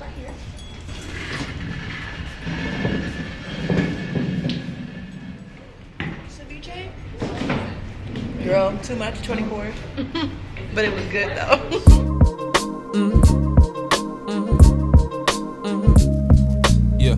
right here. Ceviche? Girl, too much, 24. But it was good though. Yeah.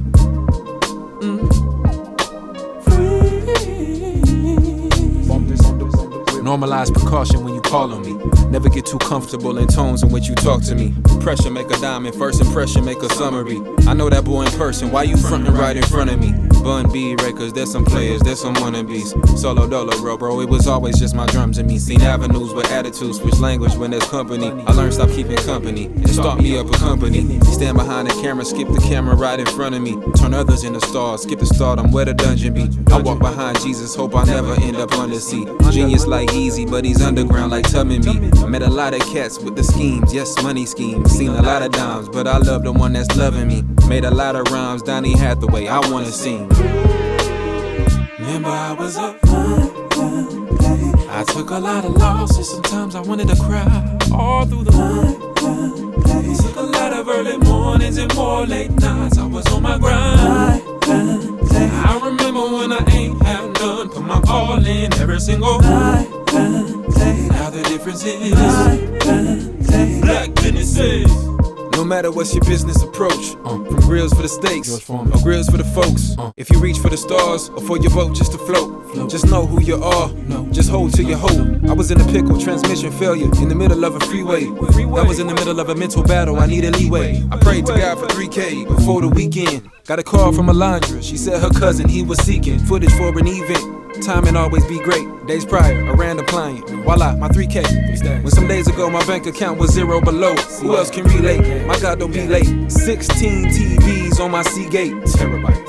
Normalize precaution when you call on me. Never get too comfortable in tones in which you talk to me. Pressure make a diamond, first impression make a summary. I know that boy in person, why you frontin' right in front of me? Bun B rakers, there's some players, there's some wannabes. Solo dolo, bro, it was always just my drums and me. Seen avenues with attitudes, switch language when there's company. I learned stop keeping company and start me up a company. Stand behind the camera, skip the camera right in front of me. Turn others into stars, skip the start, I'm where the dungeon be. I walk behind Jesus, hope I never end up under sea. Genius like Easy, but he's underground like Tubman me. I met a lot of cats with the schemes, yes, money schemes. Seen a lot of dimes, but I love the one that's loving me. Made a lot of rhymes, Donny Hathaway, I wanna sing. Remember I was up, I took a lot of losses, sometimes I wanted to cry all through the night. Took a lot of early mornings and more late nights, I was on my grind. I remember when I ain't have none, put my all in every single night. Now the difference is black businesses. No matter what's your business approach, from grills for the steaks, or grills for the folks. If you reach for the stars, or for your boat just to float, just know who you are, just hold to your hope. I was in a pickle, transmission failure, in the middle of a freeway. I was in the middle of a mental battle, I needed leeway. I prayed to God for 3K before the weekend. Got a call from Alondra, she said her cousin, he was seeking footage for an event. Timing always be great. Days prior, a random client. Voila, my 3K. When some days ago my bank account was 0 below. Who else can relate? My God, don't be late. 16 TVs on my Seagate.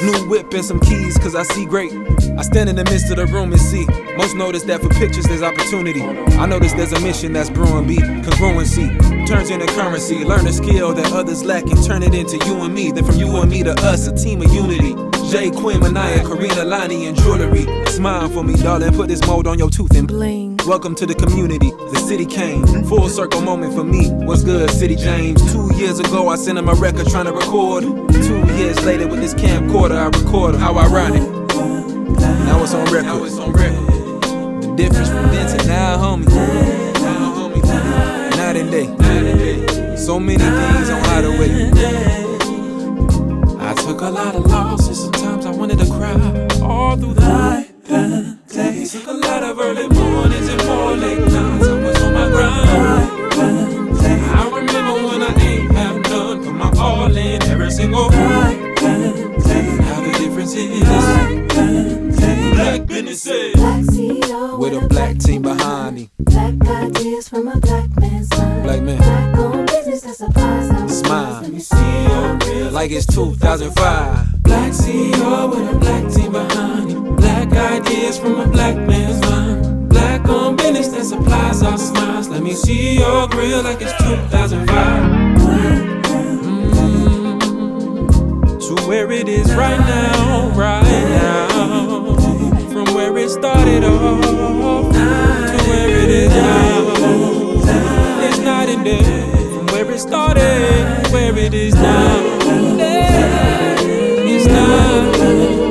New whip and some keys, cause I see great. I stand in the midst of the room and see. Most notice that for pictures there's opportunity. I notice there's a mission that's brewing be congruency. Turns into currency. Learn a skill that others lack and turn it into you and me. Then from you and me to us, a team of unity. Jay, Quinn, Manaya, Karina, Lonnie, and jewelry. Smile for me, darling, put this mold on your tooth and bling. Welcome to the community, the city came. Full circle moment for me, what's good, City James? 2 years ago, I sent him a record trying to record. 2 years later, with this camcorder, I record. How ironic. Now it's on record. The difference from then to now, homie. Night and day. So many things on how to wait. I took a lot of losses, sometimes I wanted to cry all through the night. Took a lot of early mornings and more late nights, I was on my grind. I remember when I ain't have none, put my all in every single night. Now the difference is black businesses with a black team behind me. Black ideas from a black man's mind. Black man. Black owned business that supplies our Smile. Let me see your real. Like it's 2005. Black CEO with a black team behind you. Black ideas from a black man's mind. Black owned business that supplies our smiles. Let me see your grill like it's 2005. To where it is right now, from where it started off, to where it is now. It's night and day, from where it started, where it is now. It's not.